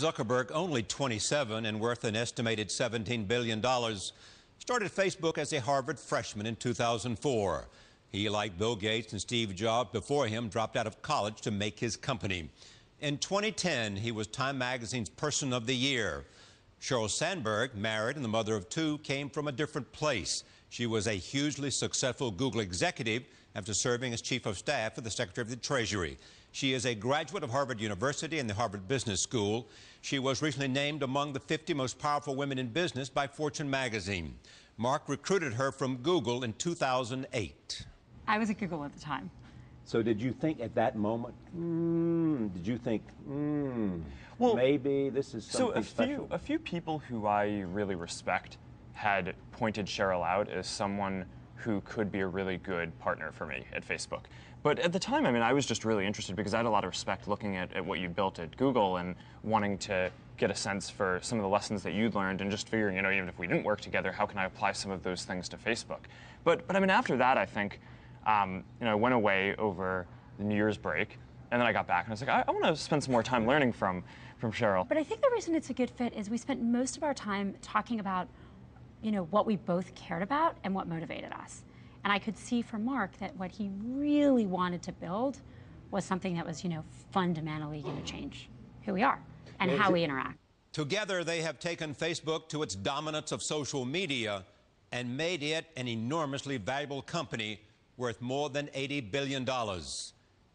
Zuckerberg, only 27 and worth an estimated $17 billion, started Facebook as a Harvard freshman in 2004. He, like Bill Gates and Steve Jobs before him, dropped out of college to make his company. In 2010, he was Time Magazine's Person of the Year. Shreyl Sandberg, married and the mother of two, came from a different place. She was a hugely successful Google executive after serving as chief of staff for the Secretary of the Treasury. She is a graduate of Harvard University and the Harvard Business School. She was recently named among the 50 most powerful women in business by Fortune magazine. Mark recruited her from Google in 2008. I was at Google at the time. So did you think at that moment, did you think, well, maybe this is something special? A few people who I really respect had pointed Shreyl out as someone who could be a really good partner for me at Facebook. But at the time, I mean, I was just really interested because I had a lot of respect looking at what you built at Google and wanting to get a sense for some of the lessons that you'd learned and just figuring, you know, even if we didn't work together, how can I apply some of those things to Facebook? But I mean, after that, I think, you know, I went away over the New Year's break, and then I got back and I was like, I want to spend some more time learning from Shreyl. But I think the reason it's a good fit is we spent most of our time talking about, you know, what we both cared about and what motivated us. And I could see from Mark that what he really wanted to build was something that was, you know, fundamentally going to change who we are and how we interact. Together, they have taken Facebook to its dominance of social media and made it an enormously valuable company worth more than $80 billion.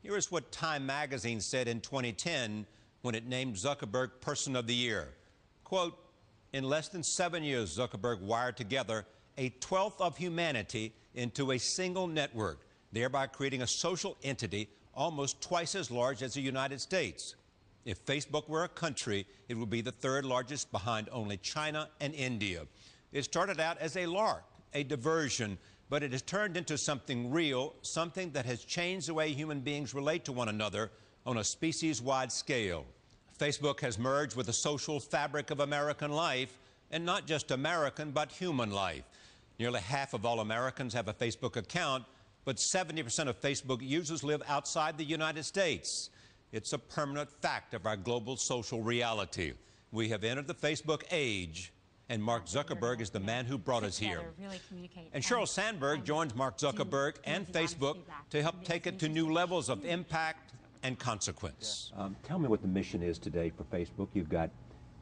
Here is what Time Magazine said in 2010 when it named Zuckerberg Person of the Year. Quote, in less than 7 years, Zuckerberg wired together a twelfth of humanity into a single network, thereby creating a social entity almost twice as large as the United States. If Facebook were a country, it would be the third largest behind only China and India. It started out as a lark, a diversion, but it has turned into something real, something that has changed the way human beings relate to one another on a species-wide scale. Facebook has merged with the social fabric of American life, and not just American, but human life. Nearly half of all Americans have a Facebook account, but 70% of Facebook users live outside the United States. It's a permanent fact of our global social reality. We have entered the Facebook age, and Mark Zuckerberg is the man who brought us here. And Shreyl Sandberg joins Mark Zuckerberg and Facebook to help take it to new levels of impact and consequence. Tell me what the mission is today for Facebook. You've got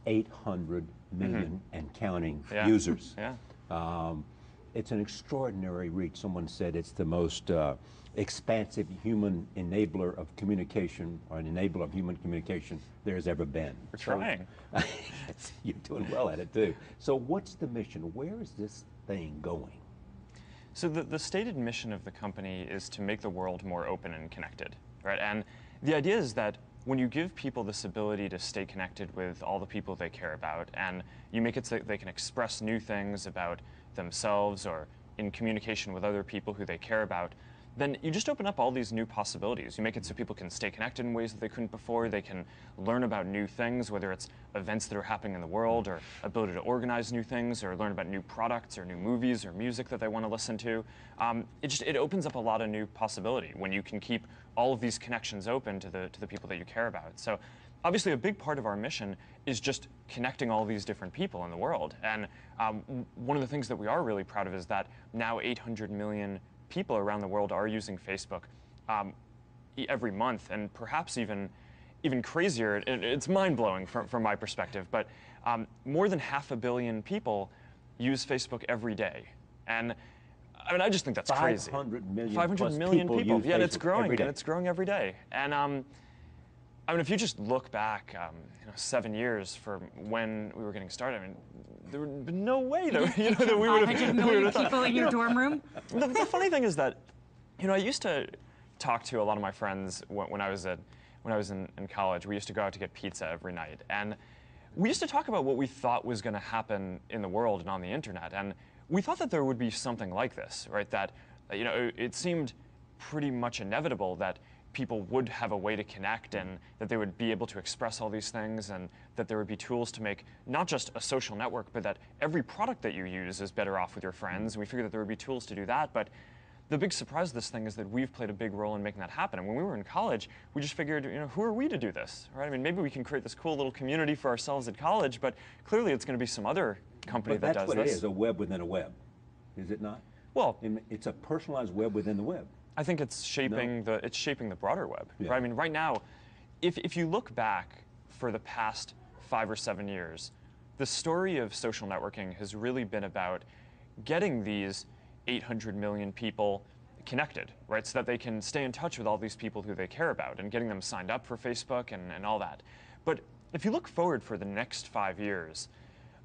800 million and counting users. It's an extraordinary reach. Someone said it's the most expansive human enabler of communication, or an enabler of human communication there's ever been. We're trying. You're doing well at it too. So what's the mission? Where is this thing going? So the stated mission of the company is to make the world more open and connected, right? And the idea is that when you give people this ability to stay connected with all the people they care about, and you make it so that they can express new things about themselves or in communication with other people who they care about, then you just open up all these new possibilities. You make it so people can stay connected in ways that they couldn't before. They can learn about new things, whether it's events that are happening in the world, or ability to organize new things, or learn about new products, or new movies, or music that they want to listen to. It opens up a lot of new possibility when you can keep all of these connections open to the people that you care about. So obviously a big part of our mission is just connecting all these different people in the world. And one of the things that we are really proud of is that now 800 million people around the world are using Facebook every month, and perhaps even crazier. It's mind-blowing from my perspective, but more than 500 million people use Facebook every day. And I mean, I just think that's crazy. 500 million 500 million people. Use yeah, and Facebook it's growing, every day. and it's growing every day. And I mean, if you just look back, you know, 7 years from when we were getting started, I mean, there would have been no way that, you know, that we would have. 500 million people in your dorm room? The funny thing is that, you know, I used to talk to a lot of my friends when I was in college. We used to go out to get pizza every night, and we used to talk about what we thought was going to happen in the world and on the internet. And we thought that there would be something like this, right? That, you know, it seemed pretty much inevitable that people would have a way to connect, and that they would be able to express all these things, and that there would be tools to make not just a social network, but that every product that you use is better off with your friends. And we figured that there would be tools to do that. But the big surprise of this thing is that we've played a big role in making that happen. And when we were in college, we just figured, who are we to do this, right? I mean, maybe we can create this cool little community for ourselves at college, but clearly it's going to be some other company that does this. That's what it is, a web within a web, is it not? Well, it's a personalized web within the web. I think it's shaping the broader web. Yeah. Right? I mean, right now, if you look back for the past 5 or 7 years, the story of social networking has really been about getting these 800 million people connected, right? So that they can stay in touch with all these people who they care about and getting them signed up for Facebook and all that. But if you look forward for the next 5 years,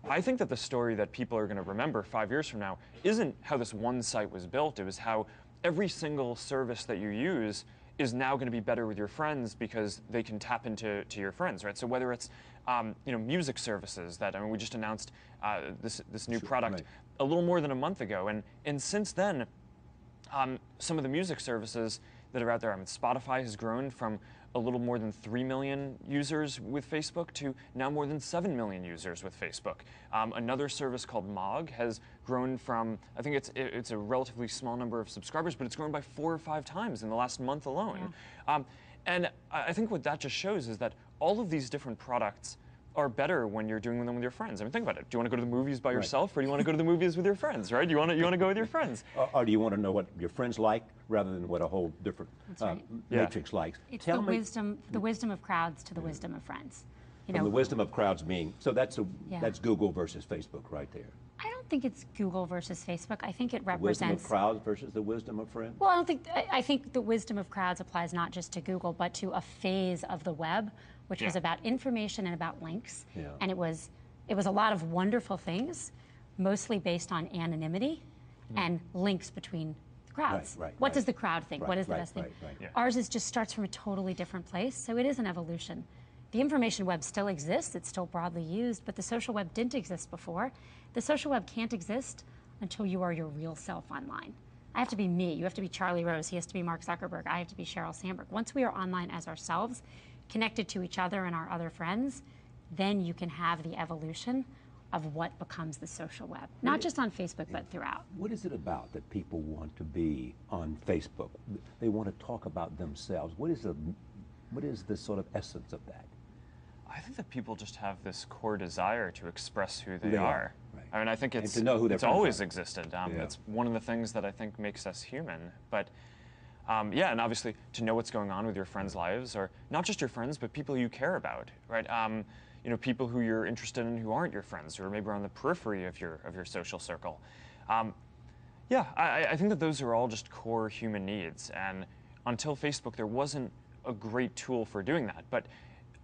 I think that the story that people are going to remember 5 years from now isn't how this one site was built. It was how every single service that you use is now going to be better with your friends because they can tap into your friends, right? So whether it's music services that we just announced this new product a little more than a month ago, and since then, some of the music services that are out there, Spotify has grown from a little more than 3 million users with Facebook to now more than 7 million users with Facebook. Another service called Mog has grown from, I think it's a relatively small number of subscribers, but it's grown by 4 or 5 times in the last month alone. Yeah. And I think what that just shows is that all of these different products are better when you're doing them with your friends. I mean, think about it. Do you want to go to the movies by yourself, or do you want to go to the movies with your friends, right? You want to go with your friends. Or do you want to know what your friends like rather than what a whole different matrix likes? It's the wisdom of crowds to the wisdom of friends. From the wisdom of crowds being, so that's Google versus Facebook right there. I don't think it's Google versus Facebook. I think it represents the wisdom of crowds versus the wisdom of friends. Well, I think the wisdom of crowds applies not just to Google, but to a phase of the web, which was about information and about links. Yeah. And it was a lot of wonderful things, mostly based on anonymity and links between crowds. What does the crowd think? What is the best thing? Yeah. Ours just starts from a totally different place, so it is an evolution. The information web still exists, it's still broadly used, but the social web didn't exist before. The social web can't exist until you are your real self online. I have to be me, you have to be Charlie Rose, he has to be Mark Zuckerberg, I have to be Shreyl Sandberg. Once we are online as ourselves, connected to each other and our other friends, then you can have the evolution of what becomes the social web. Not just on Facebook, but throughout. What is it about that people want to be on Facebook? They want to talk about themselves. What is the sort of essence of that? I think that people just have this core desire to express who they are. Right. I mean, I think it's always existed. It's one of the things that I think makes us human. But and obviously to know what's going on with your friends' lives, or not just your friends, but people you care about, right? People who you're interested in who aren't your friends, who are maybe on the periphery of your social circle. I think that those are all just core human needs. And until Facebook, there wasn't a great tool for doing that. But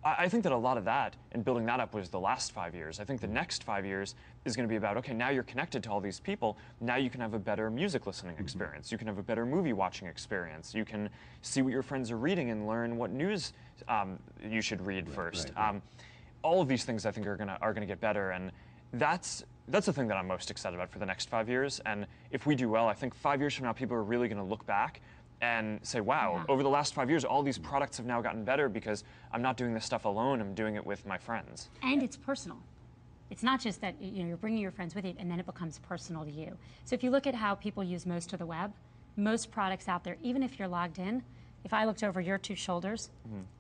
I think that a lot of that and building that up was the last 5 years. I think the next 5 years is going to be about, okay, now you're connected to all these people. Now you can have a better music listening experience. You can have a better movie watching experience. You can see what your friends are reading and learn what news you should read first. All of these things I think are gonna get better, and that's the thing that I'm most excited about for the next 5 years. And if we do well, I think 5 years from now, people are really going to look back and say, wow, over the last 5 years, all these products have now gotten better because I'm not doing this stuff alone, I'm doing it with my friends. And it's personal. It's not just that you're bringing your friends with you and then it becomes personal to you. So if you look at how people use most of the web, most products out there, even if you're logged in, if I looked over your 2 shoulders,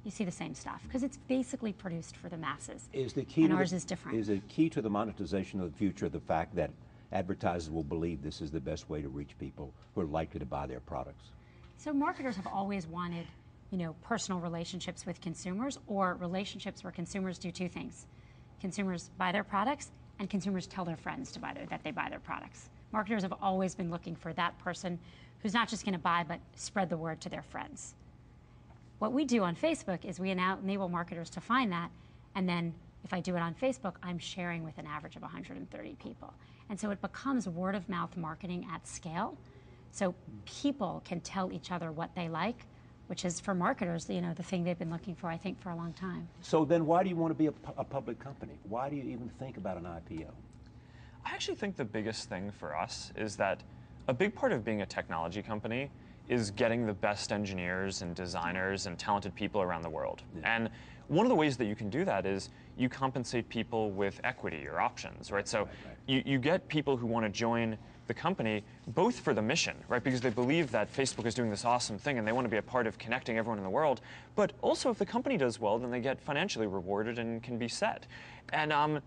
you see the same stuff because it's basically produced for the masses. Ours is different. Is it key to the monetization of the future the fact that advertisers will believe this is the best way to reach people who are likely to buy their products? So marketers have always wanted, personal relationships with consumers, or relationships where consumers do 2 things. Consumers buy their products and consumers tell their friends that they buy their products. Marketers have always been looking for that person who's not just going to buy, but spread the word to their friends. What we do on Facebook is we enable marketers to find that, and then if I do it on Facebook, I'm sharing with an average of 130 people. And so it becomes word of mouth marketing at scale. So people can tell each other what they like, which is for marketers, the thing they've been looking for, I think, for a long time. So then why do you want to be a public company? Why do you even think about an IPO? I actually think the biggest thing for us is that a big part of being a technology company is getting the best engineers and designers and talented people around the world. And one of the ways that you can do that is you compensate people with equity or options, right? So you get people who want to join the company, both for the mission, right? Because they believe that Facebook is doing this awesome thing and they want to be a part of connecting everyone in the world. But also, if the company does well, then they get financially rewarded and can be set. And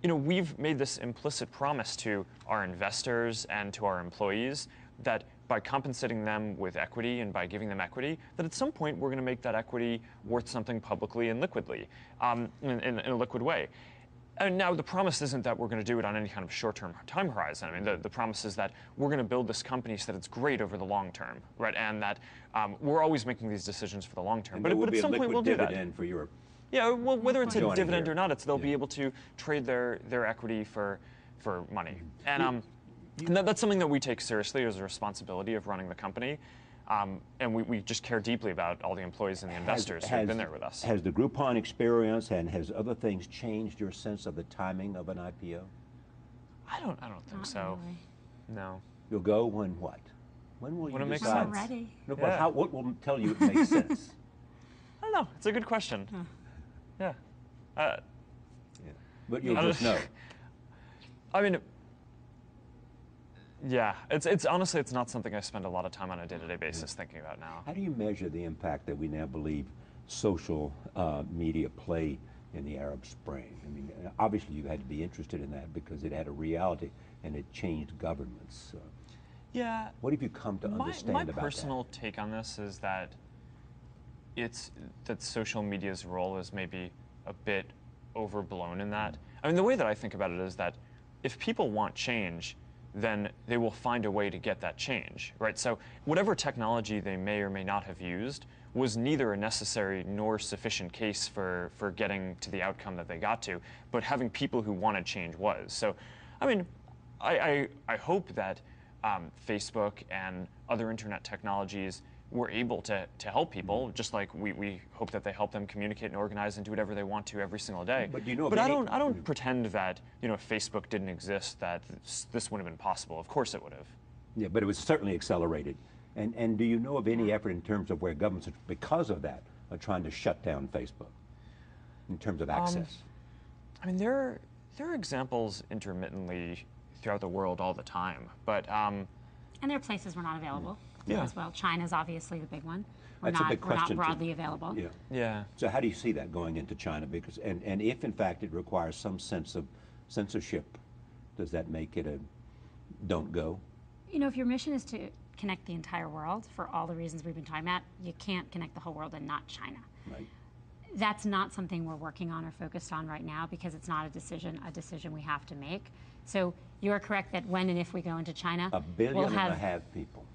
you know, we've made this implicit promise to our investors and to our employees that by compensating them with equity and by giving them equity, that at some point we're going to make that equity worth something publicly and liquidly, in a liquid way. And now the promise isn't that we're going to do it on any kind of short-term time horizon. I mean, the promise is that we're going to build this company so that it's great over the long term, right? And that we're always making these decisions for the long term. And but at some point we'll do that. Dividend for your yeah, well, whether it's a dividend here. or not, they'll be able to trade their equity for money. And that's something that we take seriously as a responsibility of running the company. And we just care deeply about all the employees and the investors who have been there with us. Has the Groupon experience and has other things changed your sense of the timing of an IPO? I don't think Not so. really. No. You'll go when what? When will When you it makes decide? sense. I'm ready. No, but Yeah. what will tell you it makes sense? I don't know. It's a good question. Yeah. Yeah. But you'll I just know. I mean, yeah. It's honestly, it's not something I spend a lot of time on a day-to-day basis thinking about now. How do you measure the impact that we now believe social media play in the Arab Spring? I mean, obviously you had to be interested in that because it had a reality and it changed governments. Yeah. What have you come to understand my about personal take on this is that that social media's role is maybe a bit overblown in that. I mean, the way that I think about it is that if people want change, then they will find a way to get that change, right? So whatever technology they may or may not have used was neither a necessary nor sufficient case for getting to the outcome that they got to, but having people who wanted change was. So, I mean, I hope that Facebook and other internet technologies were able to help people, just like we hope that they help them communicate and organize and do whatever they want to every single day. But do you know of But any- I don't pretend that, you know, if Facebook didn't exist, that this wouldn't have been possible. Of course it would have. Yeah, but it was certainly accelerated. And do you know of any effort in terms of where governments, because of that, are trying to shut down Facebook in terms of access? I mean, there are examples intermittently throughout the world all the time, but And there are places we're not available Yeah. as well. China's obviously the big one. That's a big We're not question, too. broadly available. Yeah. yeah. So how do you see that going into China? Because and if in fact it requires some sense of censorship, does that make it a don't go? You know, if your mission is to connect the entire world for all the reasons we've been talking about, you can't connect the whole world and not China. Right. That's not something we're working on or focused on right now because it's not a decision we have to make. So you're correct that when and if we go into China, 1.5 billion people.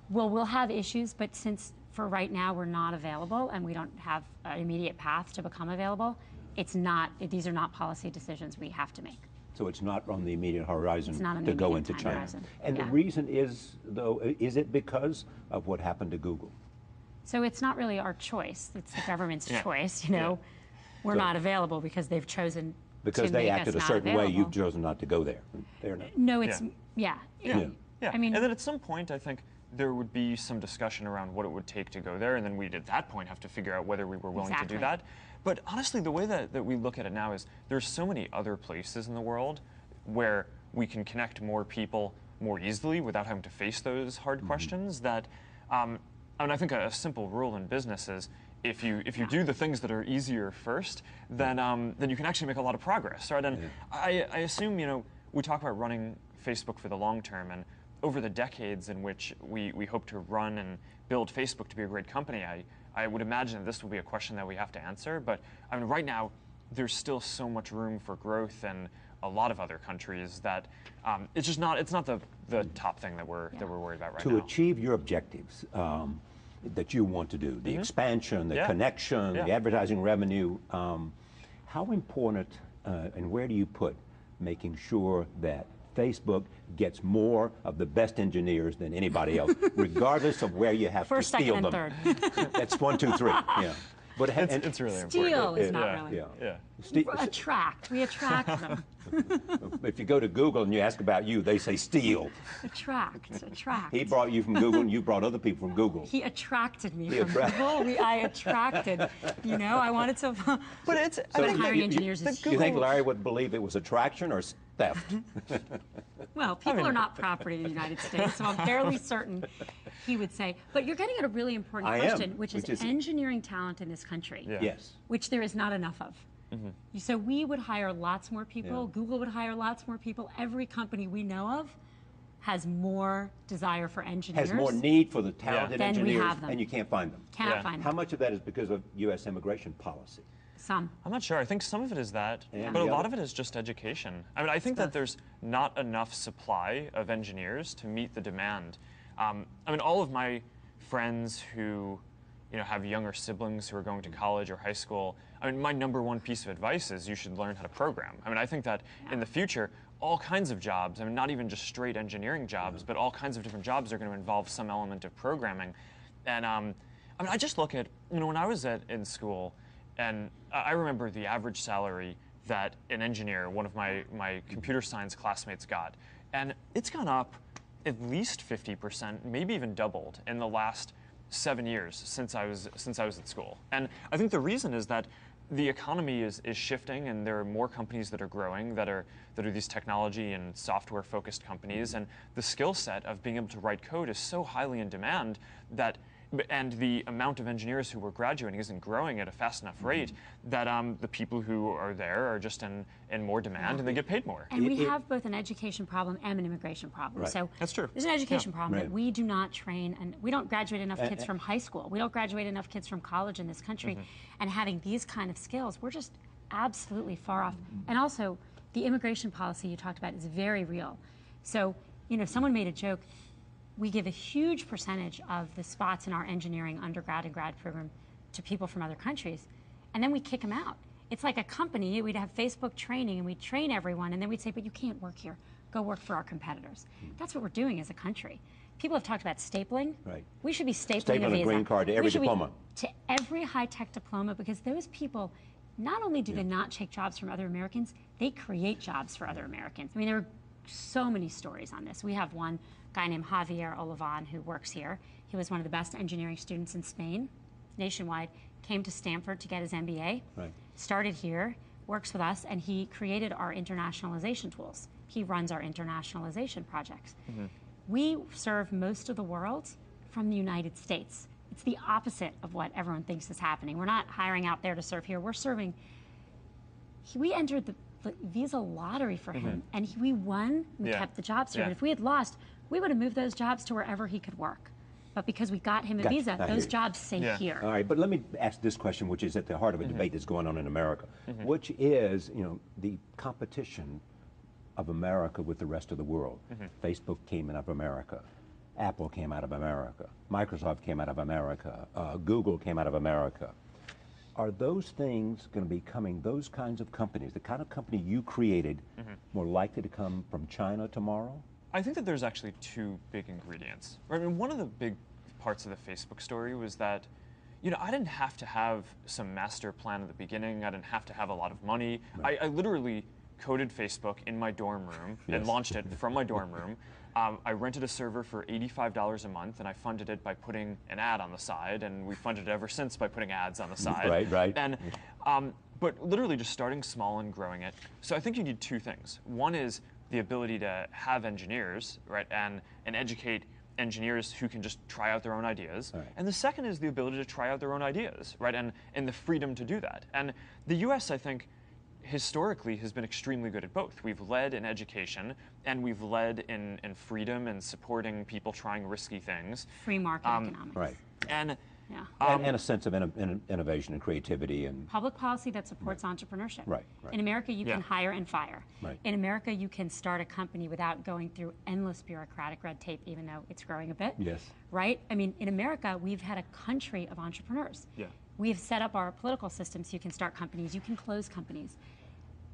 Well, we'll have issues, but since for right now we're not available and we don't have an immediate path to become available, these are not policy decisions we have to make. So it's not on the immediate horizon It's not on to the go immediate into time China. horizon. And the Yeah. reason is, though, is it because of what happened to Google? So it's not really our choice. It's the government's Yeah. choice, you know. We're So- not available because they've chosen Because to they make acted us a not certain way, you've available. chosen not to go there. Fair enough. No, it's, Yeah. yeah. Yeah, I mean, and then at some point, I think there would be some discussion around what it would take to go there, and then we'd at that point have to figure out whether we were willing to do Exactly. that. But honestly, the way that we look at it now is there's so many other places in the world where we can connect more people more easily without having to face those hard questions that, and I think a simple rule in business is if you do the things that are easier first, then you can actually make a lot of progress, right? And I assume, you know, we talk about running Facebook for the long term, and over the decades in which we hope to run and build Facebook to be a great company, I would imagine this will be a question that we have to answer. But I mean, right now, there's still so much room for growth in a lot of other countries that it's just not the top thing that we're worried about right now. To achieve your objectives that you want to do, the expansion, the connection, the advertising revenue, how important and where do you put making sure that Facebook gets more of the best engineers than anybody else, regardless of where you have First, to steal second, them? and third. That's 1, 2, 3. Yeah. But It's really Steal important. is not Yeah. really. Yeah. Yeah. Attract. We attract them. If you go to Google and you ask about you, they say steal. Attract. He brought you from Google, and you brought other people from Google. He attracted me He from Google. I attracted. You know, I wanted to. But it's So hiring engineers is you think Larry would believe it was attraction or theft? Well, people are not property in the United States, so I'm fairly certain he would say. But you're getting at a really important question, which is engineering talent in this country. Yeah. Yes. Which there is not enough of. So we would hire lots more people. Google would hire lots more people. Every company we know of has more desire for engineers. Has more need for the talented Then engineers, we have them. and you can't find them. Cannot find How them. much of that is because of U.S. immigration policy? Some. I'm not sure. I think some of it is that, And but a the lot other? of it is just education. I mean, I think that there's not enough supply of engineers to meet the demand. I mean, all of my friends who, have younger siblings who are going to college or high school, I mean, my number one piece of advice is you should learn how to program. I mean, I think that in the future, all kinds of jobs, I mean, not even just straight engineering jobs, but all kinds of different jobs are going to involve some element of programming. And I mean, I just look at, when I was in school, and I remember the average salary that an engineer, one of my computer science classmates got. And it's gone up at least 50%, maybe even doubled in the last 7 years since I was at school. And I think the reason is that the economy is shifting, and there are more companies that are growing that are these technology and software focused companies, and the skill set of being able to write code is so highly in demand that, and the amount of engineers who are graduating isn't growing at a fast enough rate that the people who are there are just in more demand and they get paid more. And we have both an education problem and an immigration problem. Right. So that's true. There's an education problem Right. that we do not train, and we don't graduate enough kids from high school. We don't graduate enough kids from college in this country. And having these kind of skills, we're just absolutely far off. And also, the immigration policy you talked about is very real. So, someone made a joke. We give a huge percentage of the spots in our engineering undergrad and grad program to people from other countries, and then we kick them out. It's like a company. We'd have Facebook training, and we'd train everyone, and then we'd say, but you can't work here. Go work for our competitors. That's what we're doing as a country. People have talked about stapling. Right. We should be stapling a a visa. green card to every diploma. To every high-tech diploma, because those people, not only do they not take jobs from other Americans, they create jobs for other Americans. I mean, there are so many stories on this. We have one guy named Javier Olivan who works here. He was one of the best engineering students in Spain, nationwide, came to Stanford to get his MBA, started here, works with us, and he created our internationalization tools. He runs our internationalization projects. We serve most of the world from the United States. It's the opposite of what everyone thinks is happening. We're not hiring out there to serve here. We're serving. We entered the visa lottery for him, and we won. We kept the jobs here. But if we had lost, we would have moved those jobs to wherever he could work. But because we got him a visa, those jobs stay here. All right, but let me ask this question, which is at the heart of a debate that's going on in America, which is, the competition of America with the rest of the world. Facebook came out of America. Apple came out of America. Microsoft came out of America. Google came out of America. Are those things going to be coming, those kinds of companies, the kind of company you created, more likely to come from China tomorrow? I think that there's actually two big ingredients. I mean, one of the big parts of the Facebook story was that, I didn't have to have some master plan at the beginning. I didn't have to have a lot of money. I literally coded Facebook in my dorm room and launched it from my dorm room. I rented a server for $85 a month, and I funded it by putting an ad on the side, and we funded it ever since by putting ads on the side. Right. And, but literally just starting small and growing it. So I think you need two things. One is the ability to have engineers, right, and educate engineers who can just try out their own ideas. And the second is the ability to try out their own ideas, right, and the freedom to do that. And the U.S., I think, historically has been extremely good at both. We've led in education, and we've led in freedom and supporting people trying risky things. Free market economics. Right. And and a sense of innovation and creativity and public policy that supports entrepreneurship. Right. In America, you can hire and fire. Right. In America, you can start a company without going through endless bureaucratic red tape, even though it's growing a bit. Yes. Right? I mean, in America, we've had a country of entrepreneurs. Yeah. We've set up our political system so you can start companies, you can close companies.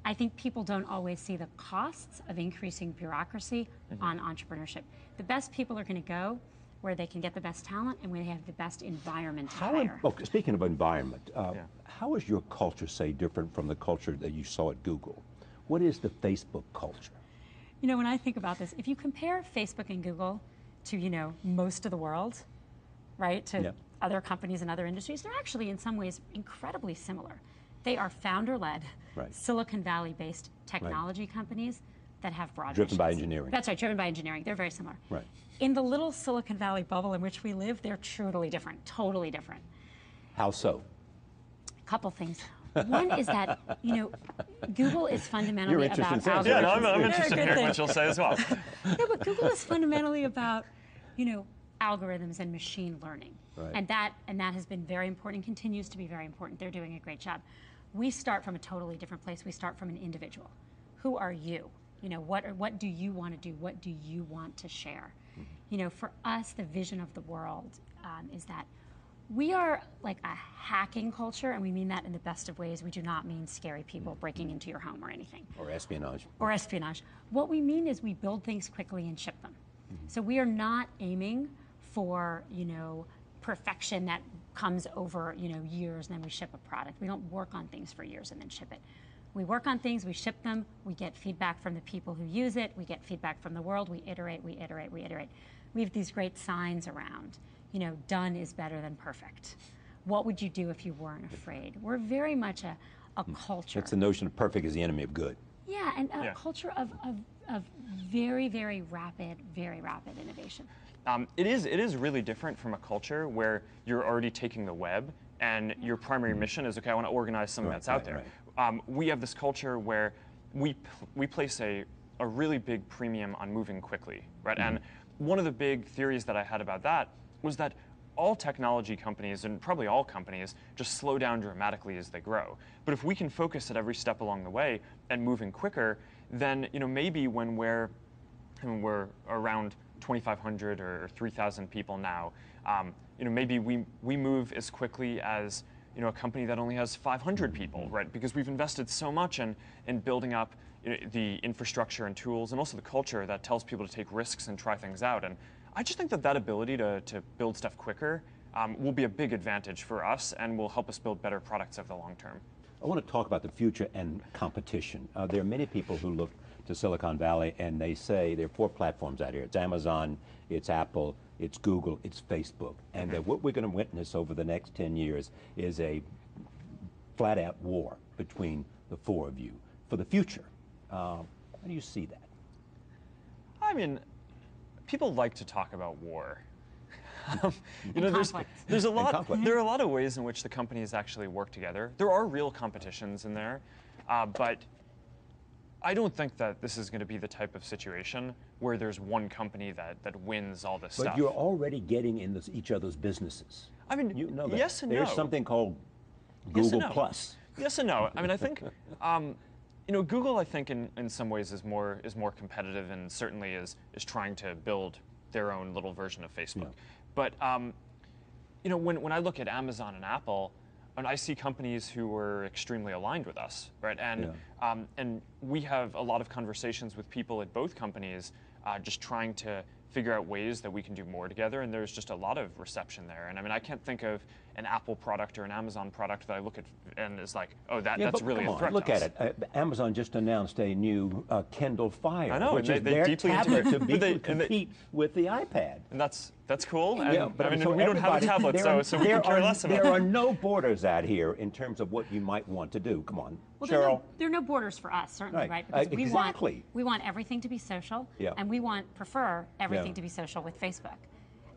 I think people don't always see the costs of increasing bureaucracy on entrepreneurship. The best people are going to go where they can get the best talent and where they have the best environment to hire. Speaking of environment, how is your culture, say, different from the culture that you saw at Google? What is the Facebook culture? When I think about this, if you compare Facebook and Google to, most of the world, right, to other companies and other industries, they're actually in some ways incredibly similar. They are founder-led, Silicon Valley-based technology companies that have broad Driven by missions. engineering. That's right, driven by engineering. They're very similar. Right. In the little Silicon Valley bubble in which we live, they're truly different, totally different. How so? A couple things. One is that, Google is fundamentally about algorithms. Yeah, no, I'm interested in hearing what you'll say as well. No, but Google is fundamentally about, algorithms and machine learning. Right. And that has been very important, continues to be very important. They're doing a great job. We start from a totally different place. We start from an individual. Who are you? What do you want to do? What do you want to share? Mm-hmm. For us, the vision of the world is that we are like a hacking culture, and we mean that in the best of ways. We do not mean scary people breaking into your home or anything. Or espionage. Or espionage. What we mean is we build things quickly and ship them. Mm-hmm. So we are not aiming for, perfection that comes over, years, and then we ship a product. We don't work on things for years and then ship it. We work on things, we ship them, we get feedback from the people who use it, we get feedback from the world, we iterate, we iterate, we iterate. We have these great signs around. Done is better than perfect. What would you do if you weren't afraid? We're very much a culture. It's the notion of perfect is the enemy of good. Yeah, and a culture of very, very rapid innovation. It is really different from a culture where you're already taking the web and your primary mission is, okay, I want to organize something that's out there. Right. We have this culture where we place a really big premium on moving quickly, right? Mm-hmm. And one of the big theories that I had about that was that all technology companies, and probably all companies, just slow down dramatically as they grow. But if we can focus at every step along the way and moving quicker, then maybe when we're around 2,500 or 3,000 people now, maybe we move as quickly as a company that only has 500 people, right? Because we've invested so much in building up the infrastructure and tools, and also the culture that tells people to take risks and try things out. And I just think that ability to build stuff quicker will be a big advantage for us and will help us build better products over the long term. I want to talk about the future and competition. There are many people who look to Silicon Valley and they say there are 4 platforms out here. It's Amazon, it's Apple, it's Google, it's Facebook. And that what we're going to witness over the next 10 years is a flat-out war between the 4 of you for the future. How do you see that? I mean, people like to talk about war. There's a lot. There are a lot of ways in which the companies actually work together. There are real competitions in there, but I don't think that this is going to be the type of situation where there's one company that wins all this stuff. But you're already getting in each other's businesses. I mean, you know that. Yes and no. There's something called Google Plus. Yes and no. I mean, I think. Google, I think, in some ways is more competitive and certainly is trying to build their own little version of Facebook. Yeah. But when I look at Amazon and Apple, and I see companies who are extremely aligned with us, right? And and we have a lot of conversations with people at both companies, just trying to figure out ways that we can do more together, and there's just a lot of reception there. And I mean, I can't think of an Apple product or an Amazon product that I look at and is like, oh, that's really a threat look to us. at it. Amazon just announced a new Kindle Fire, I know, which is their tablet to compete with the iPad. And that's cool. Yeah, and, but I mean, so we don't have a tablet, so we can care less about it. There are no borders out here in terms of what you might want to do. Come on, well, Shreyl. There are no borders for us, certainly, right? Because we want everything to be social, and we prefer everything to be social with Facebook.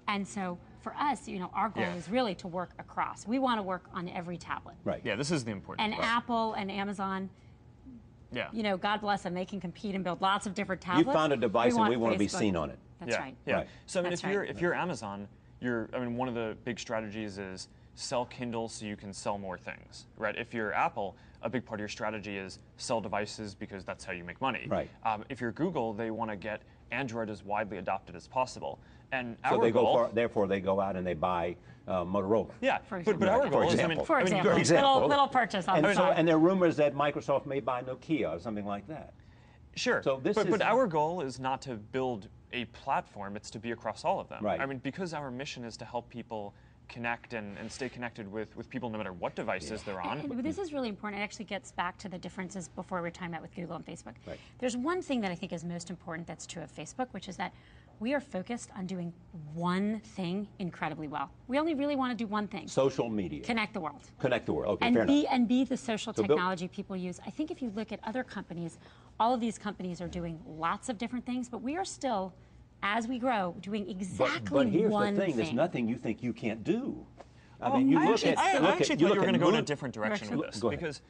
And so for us, our goal is really to work across. We want to work on every tablet. Right. Yeah, this is the important part. And Apple and Amazon, God bless them, they can compete and build lots of different tablets. You found a device and we want to be seen on it. That's right. Yeah. So I mean, if you're Amazon, one of the big strategies is sell Kindle so you can sell more things, right? If you're Apple, a big part of your strategy is sell devices because that's how you make money. Right. If you're Google, they want to get Android as widely adopted as possible. And so therefore they go out and they buy Motorola. Yeah, but our goal is, for example, little purchase on the side. And there are rumors that Microsoft may buy Nokia or something like that. Sure. So but our goal is not to build a platform; it's to be across all of them. Right. I mean, because our mission is to help people connect and stay connected with people no matter what devices they're on. And this is really important. It actually gets back to the differences before we were talking about with Google and Facebook. Right. There's one thing that I think is most important that's true of Facebook, which is that we are focused on doing one thing incredibly well. We only really want to do one thing. Social media. Connect the world. Connect the world. Okay, and fair enough. And be the social technology people use. I think if you look at other companies, all of these companies are doing lots of different things, but we are still, as we grow, doing exactly but here's one the thing, there's nothing you think you can't do. I mean, you I look actually, at, I look actually at, you thought you look were going to at go in a mood- different direction with this. Go ahead. Because,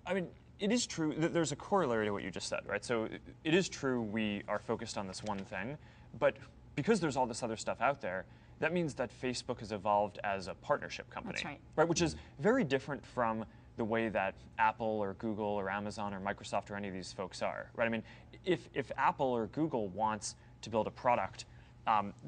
I mean, it is true that there's a corollary to what you just said, right? So it is true we are focused on this one thing, but because there's all this other stuff out there, that means that Facebook has evolved as a partnership company. That's right. Which is very different from the way that Apple or Google or Amazon or Microsoft or any of these folks are, right? I mean, if Apple or Google wants to build a product,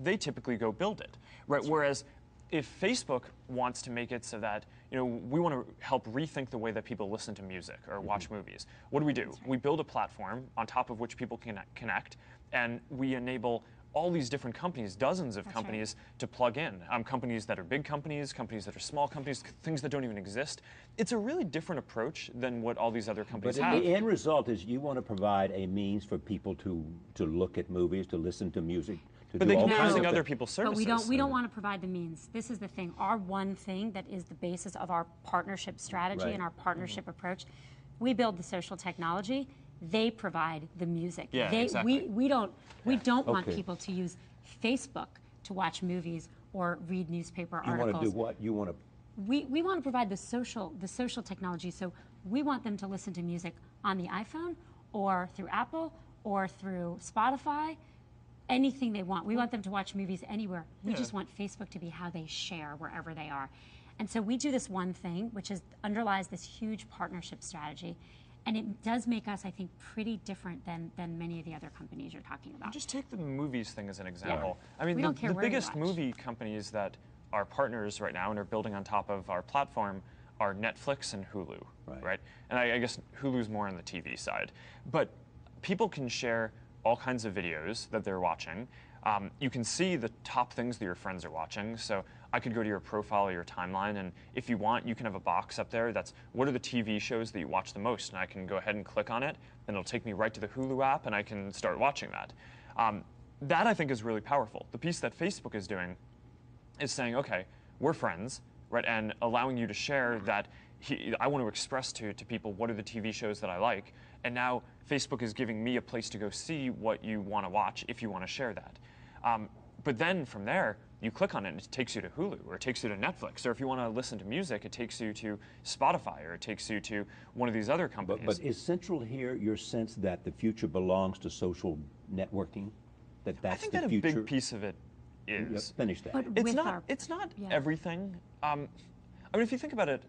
they typically go build it, right? Whereas if Facebook wants to make it so that, we want to help rethink the way that people listen to music or watch movies, what do? Right. We build a platform on top of which people can connect, and we enable all these different companies, dozens of companies, to plug in. Companies that are big companies, companies that are small companies, things that don't even exist. It's a really different approach than what all these other companies But have. the end result is you want to provide a means for people to look at movies, to listen to music, to But do they all can be kinds using of other things. people's But services. we don't want to provide the means. This is the thing. Our one thing that is the basis of our partnership strategy Right. and our partnership approach, we build the social technology. They provide the music. Yeah, exactly. We don't want Okay. people to use Facebook to watch movies or read newspaper You articles. want to do what? You want to We want to provide the social technology. So we want them to listen to music on the iPhone or through Apple or through Spotify, anything they want. We want them to watch movies anywhere. We just want Facebook to be how they share wherever they are. And so we do this one thing, which underlies this huge partnership strategy. And it does make us, I think, pretty different than many of the other companies you're talking about. Just take the movies thing as an example. I mean, We don't care the where you biggest watch. movie companies that are partners right now and are building on top of our platform are Netflix and Hulu, right? And I guess Hulu's more on the TV side. But people can share all kinds of videos that they're watching. You can see the top things that your friends are watching. So I could go to your profile or your timeline, and if you want, you can have a box up there that's what are the TV shows that you watch the most, and I can go ahead and click on it, and it'll take me right to the Hulu app, and I can start watching that. That I think is really powerful. The piece that Facebook is doing is saying, okay, we're friends, right, and allowing you to share that I want to express to people what are the TV shows that I like, and now Facebook is giving me a place to go see what you want to watch if you want to share that. But then from there, you click on it and it takes you to Hulu, or it takes you to Netflix, or if you want to listen to music, it takes you to Spotify, or it takes you to one of these other companies. But is central here your sense that the future belongs to social networking? That's I think the that future? a big piece of it is. Finish that. But It's with not yeah. everything. I mean, if you think about it,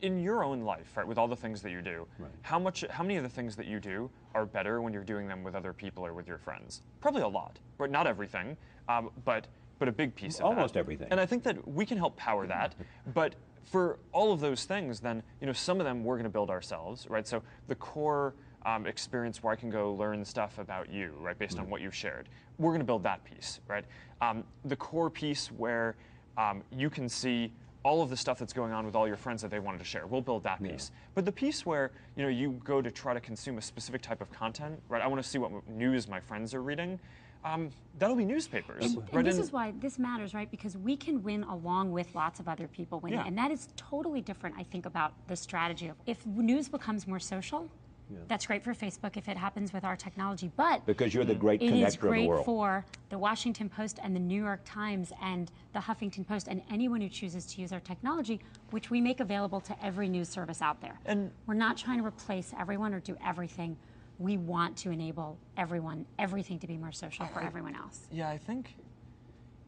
in your own life, right, with all the things that you do, how many of the things that you do are better when you're doing them with other people or with your friends? Probably a lot, right? Not everything, but a big piece of that. Almost everything. And I think that we can help power that, but for all of those things, then some of them we're going to build ourselves, right? So the core experience where I can go learn stuff about you, right, based on what you've shared, we're going to build that piece, right? The core piece where you can see all of the stuff that's going on with all your friends that they wanted to share. We'll build that piece. But the piece where you go to try to consume a specific type of content, right? I want to see what news my friends are reading. That'll be newspapers. And this is why this matters, right? Because we can win along with lots of other people winning. Yeah. And that is totally different, I think, about the strategy of if news becomes more social, that's great for Facebook if it happens with our technology. But because you're the great it connector is of the great world. for the Washington Post and the New York Times and the Huffington Post and anyone who chooses to use our technology, which we make available to every news service out there. And we're not trying to replace everyone or do everything. We want to enable everything to be more social for everyone else. Yeah, I think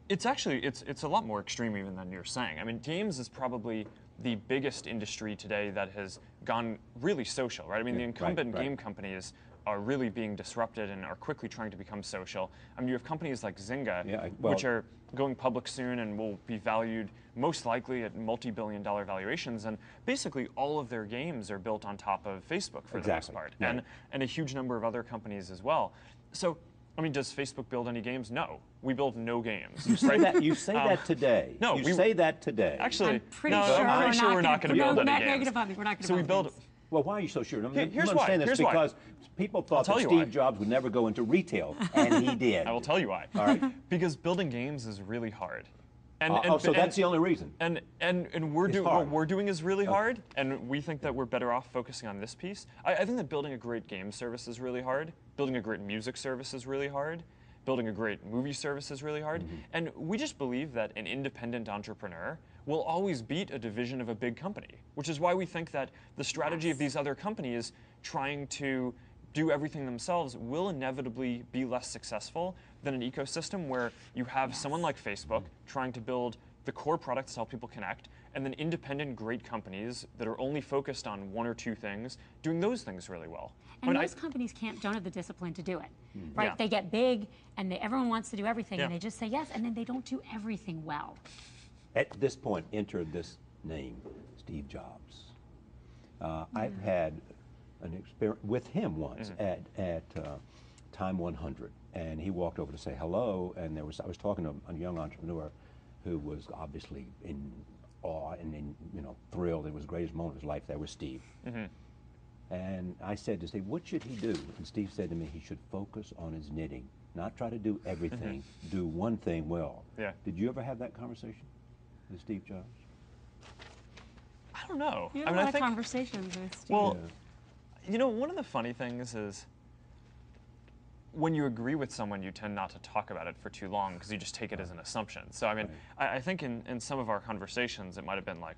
it's actually it's a lot more extreme even than you're saying. I mean, games is probably the biggest industry today that has gone really social, right? I mean, the incumbent game companies are really being disrupted and are quickly trying to become social. I mean, you have companies like Zynga, which are going public soon and will be valued most likely at multi-billion-dollar valuations, and basically all of their games are built on top of Facebook for the most part, and a huge number of other companies as well. So, I mean, does Facebook build any games? No, we build no games. You say that. You say that today. No, you say that today. Actually, I'm pretty no, sure I'm pretty sure we're not going to build any games. Negative on me. We're not going to So we build. Well, why are you so sure? I mean, Here's you why. understand this Here's why. because people thought that tell you why. Steve Jobs would never go into retail, and he did. I will tell you why. All right. Because building games is really hard. So that's the only reason. And we're doing what we're doing is really hard, and we think that we're better off focusing on this piece. I think that building a great game service is really hard. Building a great music service is really hard. Building a great movie service is really hard. And we just believe that an independent entrepreneur will always beat a division of a big company, which is why we think that the strategy of these other companies trying to do everything themselves will inevitably be less successful than an ecosystem where you have someone like Facebook trying to build the core products to help people connect, and then independent great companies that are only focused on one or two things, doing those things really well. And most companies don't have the discipline to do it, right? Yeah. They get big, and everyone wants to do everything, and they just say yes, and then they don't do everything well. At this point, enter this name, Steve Jobs. I've had an experience with him once at Time 100, and he walked over to say hello, and I was talking to a young entrepreneur who was obviously in awe and thrilled. It was the greatest moment of his life. That was Steve. And I said to Steve, what should he do? And Steve said to me, he should focus on his knitting, not try to do everything, do one thing well. Yeah. Did you ever have that conversation with Steve Jobs? I don't know. You have a lot of conversations with Steve. Well, one of the funny things is when you agree with someone, you tend not to talk about it for too long because you just take it as an assumption. So, I mean, I think in some of our conversations, it might have been like,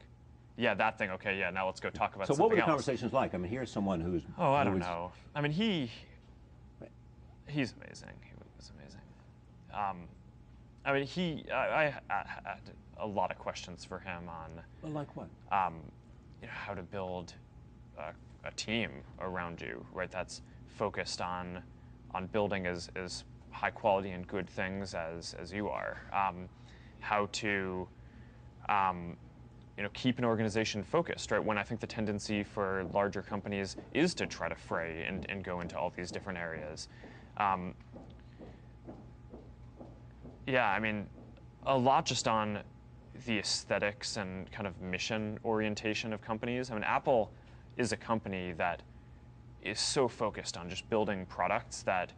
yeah, that thing, okay, yeah, now let's go talk about something else. So what were the conversations like? I mean, here's someone who's... Oh, I don't know. I mean, he's amazing. He was amazing. I mean, I had a lot of questions for him on... Well, like what? How to build a team around you, right? That's focused on building as high quality and good things as you are. How to keep an organization focused, right? When I think the tendency for larger companies is to try to fray and go into all these different areas. Yeah, I mean, a lot just on the aesthetics and kind of mission orientation of companies. I mean, Apple is a company that is so focused on just building products that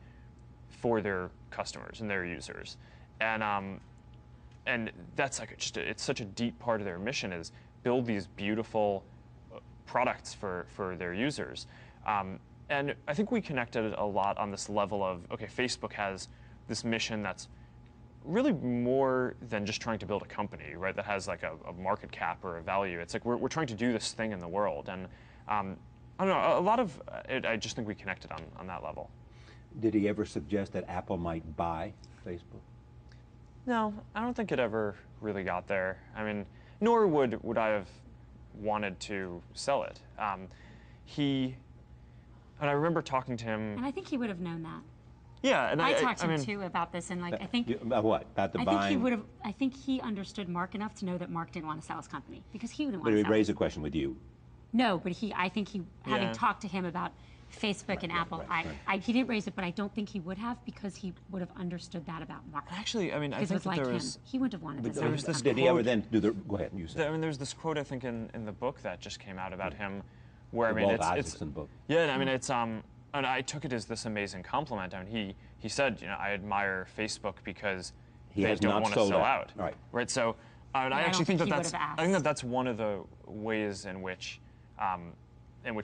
for their customers and their users. And that's like it's such a deep part of their mission is build these beautiful products for their users. And I think we connected a lot on this level of, okay, Facebook has this mission that's really more than just trying to build a company, right? That has like a market cap or a value. It's like we're trying to do this thing in the world. And I don't know, a lot of it, I just think we connected on that level. Did he ever suggest that Apple might buy Facebook? No, I don't think it ever really got there. I mean, nor would I have wanted to sell it. And I remember talking to him. And I think he would have known that. Yeah, and I talked to him too about this, and like I think about what? About the buying? I think he would have. I think he understood Mark enough to know that Mark didn't want to sell his company because he wouldn't want to. But sell he raised a question with you. No, but I think he, having talked to him about Facebook and Apple, he didn't raise it, but I don't think he would have because he would have understood that about Mark. Actually, I mean, I think it was like there him. was. He wouldn't have wanted to sell his company. Did he ever then do the? Go ahead, you say. I mean, there's this quote I think in the book that just came out about him, where the I mean, Walt it's Isaacson book. Yeah, I mean, it's and I took it as this amazing compliment. I mean, he said, I admire Facebook because they don't want to sell out. Right. So, I actually think that's one of the ways in which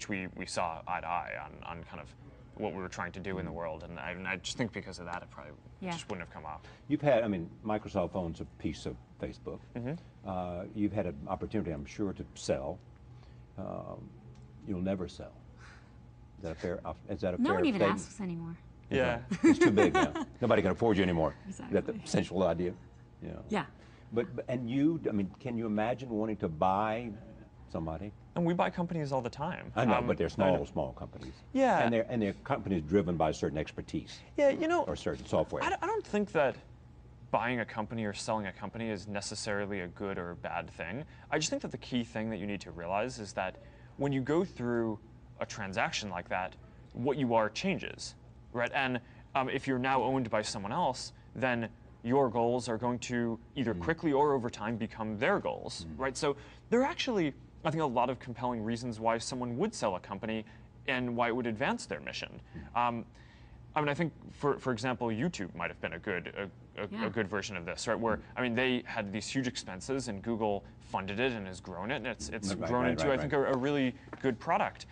we saw eye to eye on kind of what we were trying to do in the world, and I just think because of that, it probably just wouldn't have come up. You've had, I mean, Microsoft owns a piece of Facebook. You've had an opportunity, I'm sure, to sell. You'll never sell. Is that a fair? Is that a fair? No one even statement? asks anymore. Yeah, it's too big now. Nobody can afford you anymore. Exactly. Is that the essential idea? Yeah. But and you, I mean, can you imagine wanting to buy somebody? And we buy companies all the time. I know, but they're small companies. Yeah. And they're companies driven by certain expertise. Yeah, or certain software. I don't think that buying a company or selling a company is necessarily a good or a bad thing. I just think that the key thing that you need to realize is that when you go through a transaction like that, what you are changes, right? And if you're now owned by someone else, then your goals are going to either quickly or over time become their goals, right? So there are actually, I think, a lot of compelling reasons why someone would sell a company and why it would advance their mission. I mean, I think, for example, YouTube might have been a good version of this, right? Where, I mean, they had these huge expenses, and Google funded it and has grown it, and it's grown into, I think, a really good product.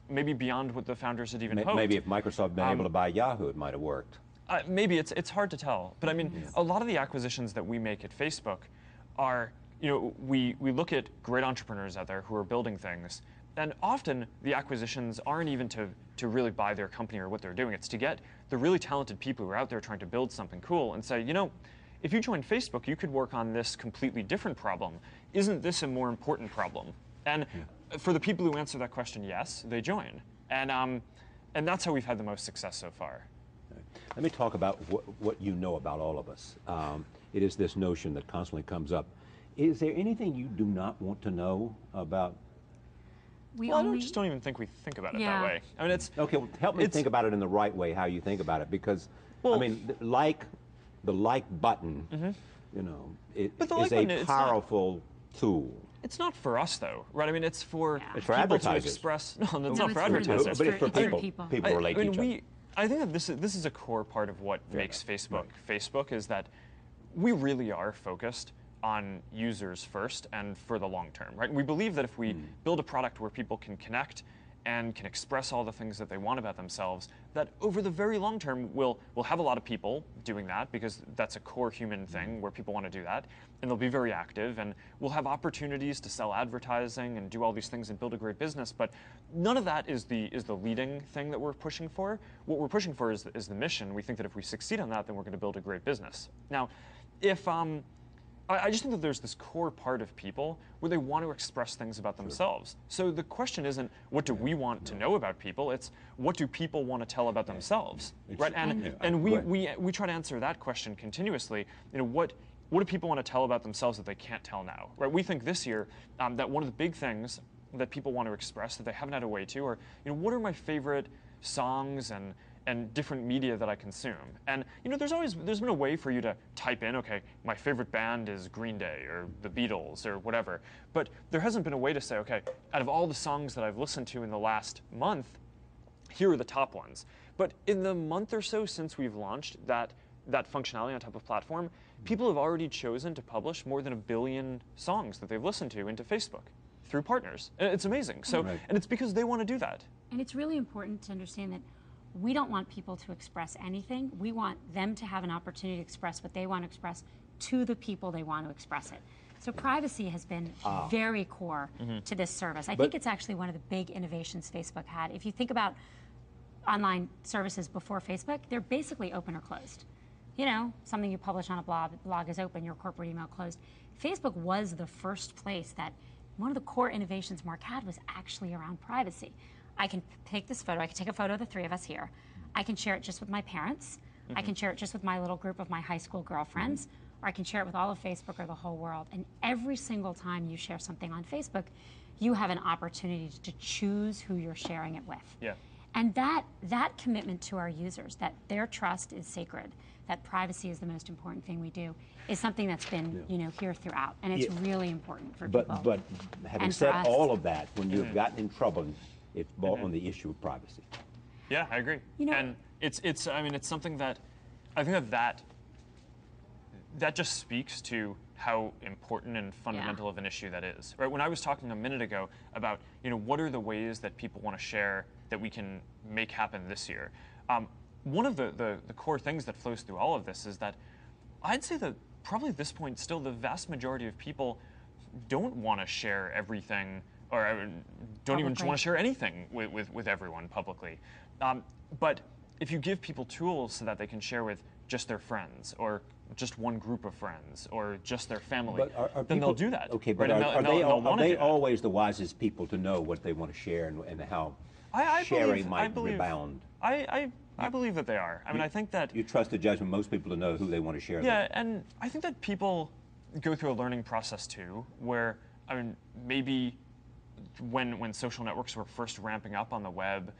Maybe beyond what the founders had even hoped. Maybe if Microsoft had been able to buy Yahoo, it might have worked. Maybe it's hard to tell, but I mean, a lot of the acquisitions that we make at Facebook are, we look at great entrepreneurs out there who are building things, and often the acquisitions aren't even to really buy their company or what they're doing. It's to get the really talented people who are out there trying to build something cool and say, if you joined Facebook, you could work on this completely different problem. Isn't this a more important problem? And for the people who answer that question, yes, they join. And that's how we've had the most success so far. Let me talk about what you know about all of us. It is this notion that constantly comes up. Is there anything you do not want to know about? I just don't even think we think about it that way. I mean, it's okay. Well, help me think about it in the right way. How you think about it, because I mean, the like button, it is a powerful tool. It's not for us, though, right? I mean, it's for people advertisers. To express. No, it's not for advertisers. But it's for people. People relate to each other. I think that this is a core part of what makes Facebook Facebook, is that we really are focused on users first and for the long term, right? We believe that if we build a product where people can connect and can express all the things that they want about themselves, that over the very long term, we'll have a lot of people doing that, because that's a core human thing where people want to do that, and they'll be very active, and we'll have opportunities to sell advertising and do all these things and build a great business. But none of that is the leading thing that we're pushing for. What we're pushing for is the mission. We think that if we succeed on that, then we're going to build a great business. Now, if I just think that there's this core part of people where they want to express things about themselves. So the question isn't, what do we want to know about people? It's, what do people want to tell about themselves, right? And we try to answer that question continuously. What do people want to tell about themselves that they can't tell now, right? We think this year that one of the big things that people want to express that they haven't had a way to, or what are my favorite songs and different media that I consume. And there's been a way for you to type in, okay, my favorite band is Green Day or the Beatles or whatever, but there hasn't been a way to say, okay, out of all the songs that I've listened to in the last month, here are the top ones. But in the month or so since we've launched that functionality on top of platform, people have already chosen to publish more than 1 billion songs that they've listened to into Facebook through partners. And it's amazing. So, and it's because they want to do that. And it's really important to understand that we don't want people to express anything. We want them to have an opportunity to express what they want to express to the people they want to express it. So privacy has been very core to this service. I think it's actually one of the big innovations Facebook had. If you think about online services before Facebook, they're basically open or closed. Something you publish on a blog, the blog is open, your corporate email closed. Facebook was the first place that one of the core innovations Mark had was actually around privacy. I can take this photo, I can take a photo of the three of us here. I can share it just with my parents. I can share it just with my little group of my high school girlfriends, or I can share it with all of Facebook or the whole world. And every single time you share something on Facebook, you have an opportunity to choose who you're sharing it with. Yeah. And that commitment to our users, that their trust is sacred, that privacy is the most important thing we do, is something that's been here throughout. And it's really important for people. But having said all of that, when you've gotten in trouble, it's on the issue of privacy. Yeah, I agree. And it's something that I think that just speaks to how important and fundamental of an issue that is. Right? When I was talking a minute ago about what are the ways that people want to share that we can make happen this year, one of the core things that flows through all of this is that I'd say that probably at this point still the vast majority of people don't want to share everything, or don't even want to share anything with everyone publicly. But if you give people tools so that they can share with just their friends, or just one group of friends, or just their family, then they'll do that. Okay, but are they always the wisest people to know what they want to share and how sharing might rebound? I believe that they are. I mean, I think that... You trust the judgment of most people to know who they want to share with. Yeah, and I think that people go through a learning process too, where, I mean, maybe when social networks were first ramping up on the web,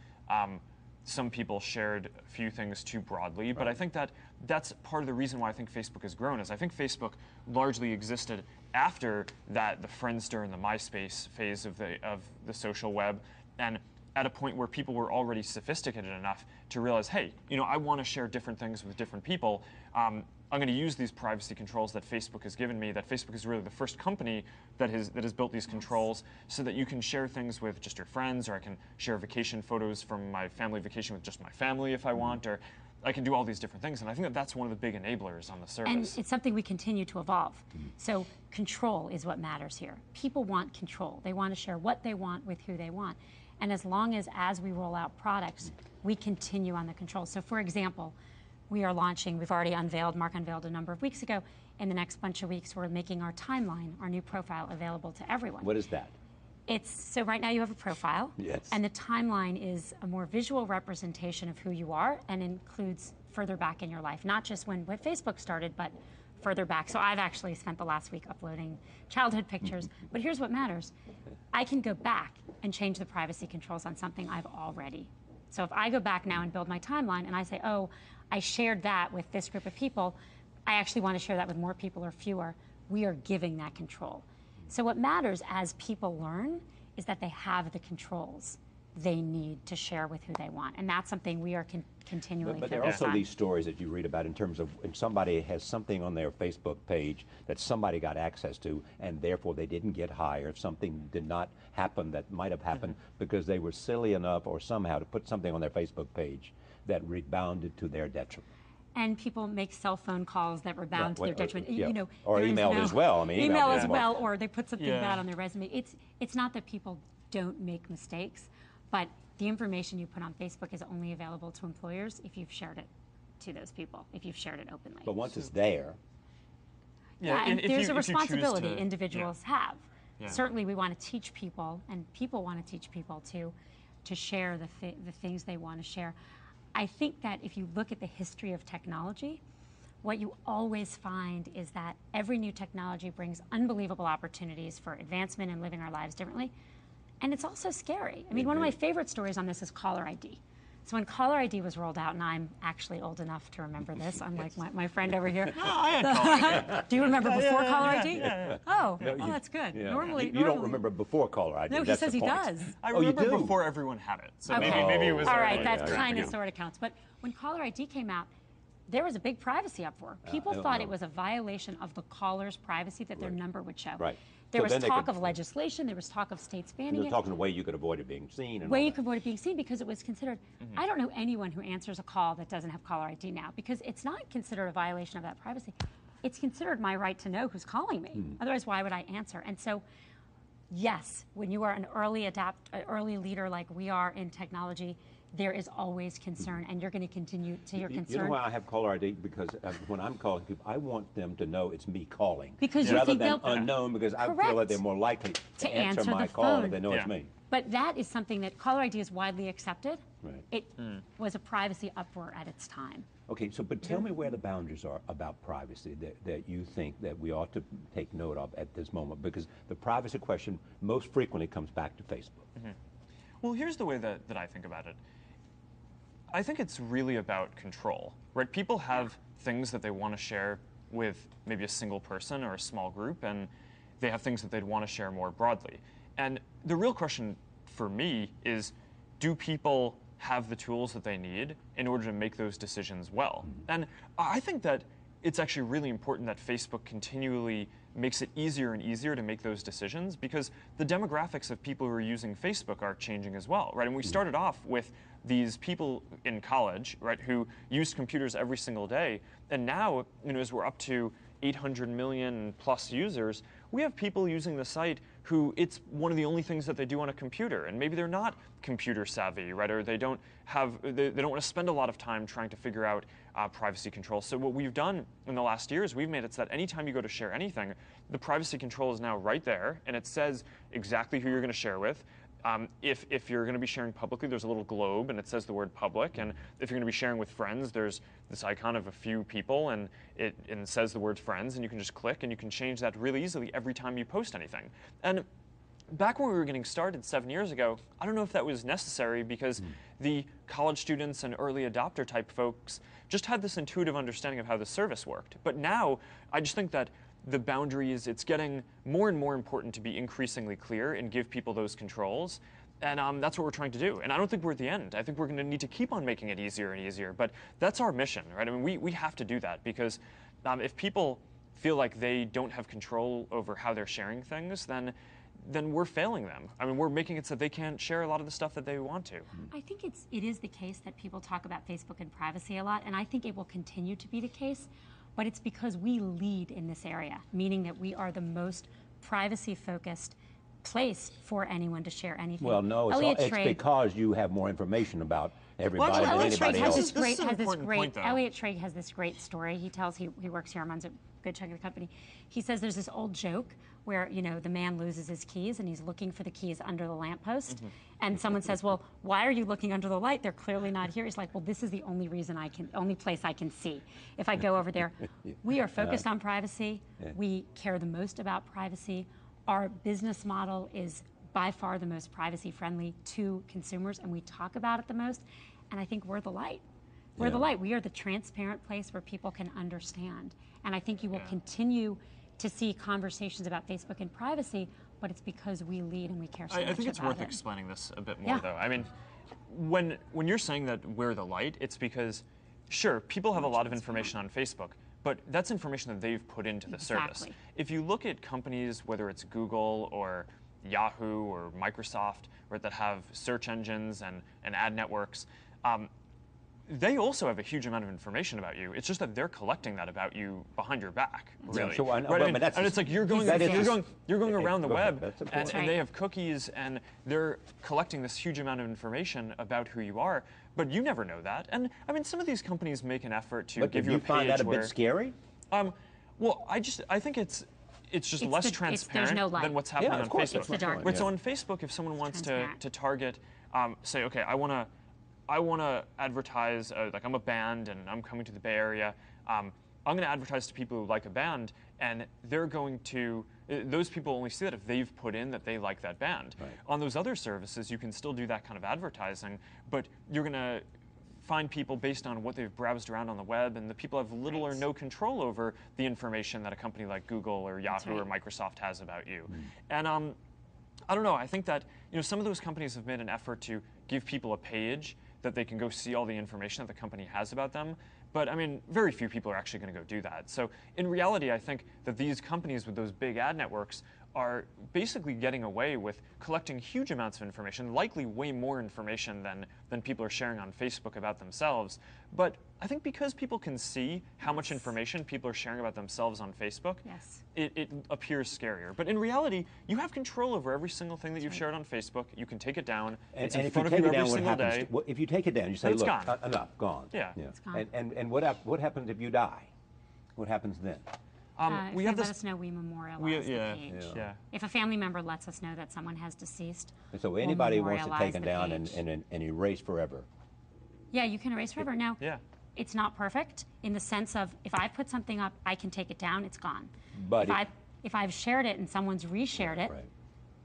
some people shared a few things too broadly, but I think that that's part of the reason why I think Facebook has grown, is I think Facebook largely existed after the Friendster and the MySpace phase of the social web, and at a point where people were already sophisticated enough to realize, hey, I want to share different things with different people. I'm going to use these privacy controls that Facebook has given me, that Facebook is really the first company that has built these controls, so that you can share things with just your friends, or I can share vacation photos from my family vacation with just my family if I want, or I can do all these different things. And I think that that's one of the big enablers on the service. And it's something we continue to evolve. So control is what matters here. People want control. They want to share what they want with who they want. And as long as we roll out products, we continue on the control. So for example, we are launching, we've already unveiled, Mark unveiled a number of weeks ago, in the next bunch of weeks we're making our timeline, our new profile, available to everyone. What is that? So right now you have a profile, yes, and the timeline is a more visual representation of who you are and includes further back in your life, not just when Facebook started, but further back. So I've actually spent the last week uploading childhood pictures, but here's what matters. I can go back and change the privacy controls on something I've already. So if I go back now and build my timeline and I say, oh, I shared that with this group of people, I actually want to share that with more people or fewer, we are giving that control. So what matters as people learn is that they have the controls they need to share with who they want. And that's something we are continually But there are also these stories that you read about in terms of when somebody has something on their Facebook page that somebody got access to, and therefore they didn't get hired. Something did not happen that might have happened because they were silly enough or somehow to put something on their Facebook page that rebounded to their detriment. And people make cell phone calls that rebound to their detriment. Yeah. Or email as well. I mean, email as well, or they put something bad on their resume. It's not that people don't make mistakes, but the information you put on Facebook is only available to employers if you've shared it to those people, if you've shared it openly. But once it's there, and there's a responsibility individuals have. Certainly, we want to teach people, and people want to teach people to share the things they want to share. I think that if you look at the history of technology, what you always find is that every new technology brings unbelievable opportunities for advancement and living our lives differently. And it's also scary. I mean, one of my favorite stories on this is caller ID. So when caller ID was rolled out, and I'm actually old enough to remember this, unlike my friend over here. No, I had caller ID. Do you remember before caller ID? Yeah. Oh, that's good. Yeah. Normally, you don't remember before caller ID. No, he says he does. I remember before everyone had it. So maybe it was all right. That kind of sort of counts. But when caller ID came out, there was a big privacy uproar. People thought it was a violation of the caller's privacy that their number would show. Right. There was talk of legislation. There was talk of states banning it. They're talking a way you could avoid it being seen. And way you could avoid it being seen because it was considered. I don't know anyone who answers a call that doesn't have caller ID now, because it's not considered a violation of that privacy. It's considered my right to know who's calling me. Otherwise, why would I answer? And so, yes, when you are an early leader like we are in technology, there is always concern, and you're going to continue to your concern. You know why I have caller ID? Because when I'm calling people, I want them to know it's me calling. Because you rather think than unknown, because I feel that they're more likely to answer my call if they know it's me. But that is something that caller ID is widely accepted. Right. It was a privacy uproar at its time. Okay, but tell me where the boundaries are about privacy that you think that we ought to take note of at this moment, because the privacy question most frequently comes back to Facebook. Well, here's the way that I think about it. I think it's really about control, right? People have things that they want to share with maybe a single person or a small group, and they have things that they'd want to share more broadly. And the real question for me is, do people have the tools that they need in order to make those decisions well? And I think that it's actually really important that Facebook continually makes it easier and easier to make those decisions, because the demographics of people who are using Facebook are changing as well, right? And we started off with these people in college, right, who used computers every single day, and now, as we're up to 800 million plus users, we have people using the site who it's one of the only things that they do on a computer, and maybe they're not computer savvy, right? Or they don't want to spend a lot of time trying to figure out privacy controls. So what we've done in the last year is we've made it so that anytime you go to share anything, the privacy control is now right there, and it says exactly who you're going to share with. If you're going to be sharing publicly, there's a little globe and it says the word public. And if you're going to be sharing with friends, there's this icon of a few people and it says the word friends, and you can just click and you can change that really easily every time you post anything. And back when we were getting started 7 years ago, I don't know if that was necessary, because the college students and early adopter type folks just had this intuitive understanding of how the service worked. But now I just think that the boundaries, it's getting more and more important to be increasingly clear and give people those controls. And that's what we're trying to do. And I don't think we're at the end. I think we're going to need to keep on making it easier and easier. But that's our mission, right? I mean, we have to do that because if people feel like they don't have control over how they're sharing things, then we're failing them. I mean, we're making it so they can't share a lot of the stuff that they want to. I think it is the case that people talk about Facebook and privacy a lot, and I think it will continue to be the case, but it's because we lead in this area, meaning that we are the most privacy-focused place for anyone to share anything. Well, no, it's because you have more information about everybody than anybody else. Elliot Schreyl has this great story. He tells, he works here and runs a good chunk of the company. He says there's this old joke where, you know, the man loses his keys and he's looking for the keys under the lamppost. And someone says, well, why are you looking under the light? They're clearly not here. He's like, well, this is the only place I can see. If I go over there, we are focused on privacy. We care the most about privacy. Our business model is by far the most privacy friendly to consumers, and we talk about it the most. And I think we're the light. We're the light. We are the transparent place where people can understand. And I think you will continue to see conversations about Facebook and privacy, but it's because we lead and we care so much about it. I think it's worth explaining this a bit more, though. I mean, when you're saying that we're the light, it's because, sure, people have a lot of information on Facebook, but that's information that they've put into the service. If you look at companies, whether it's Google or Yahoo or Microsoft, or that have search engines and ad networks, they also have a huge amount of information about you. It's just that they're collecting that about you behind your back, really. So and it's like you're going around the web, and they have cookies, and they're collecting this huge amount of information about who you are. But you never know that. And I mean, some of these companies make an effort to give you a page where. But do you find that a bit scary? Well, I think it's just less transparent than what's happening on Facebook. It's the dark. Right, so on Facebook, if someone wants to target, say, okay, I want to advertise, like I'm a band and I'm coming to the Bay Area. I'm going to advertise to people who like a band, and they're going to, those people only see that if they've put in that they like that band. Right. On those other services, you can still do that kind of advertising, but you're going to find people based on what they've browsed around on the web, and the people have little or no control over the information that a company like Google or Yahoo or Microsoft has about you. And I don't know, I think that some of those companies have made an effort to give people a page that they can go see all the information that the company has about them. But I mean, very few people are actually going to go do that. So in reality, I think that these companies with those big ad networks are basically getting away with collecting huge amounts of information, likely way more information than people are sharing on Facebook about themselves. But I think because people can see how much information people are sharing about themselves on Facebook, it appears scarier. But in reality, you have control over every single thing that you've shared on Facebook. You can take it down. It's in front of you every single day. If you take it down, you say, look, enough, gone. It's gone. And what happens if you die? What happens then? If they let us know, we memorialize the page. If a family member lets us know that someone has deceased, and so anybody wants to take it down and erase forever. Yeah, you can erase forever. Now, it's not perfect in the sense of if I put something up, I can take it down, it's gone. But if I've shared it and someone's reshared it,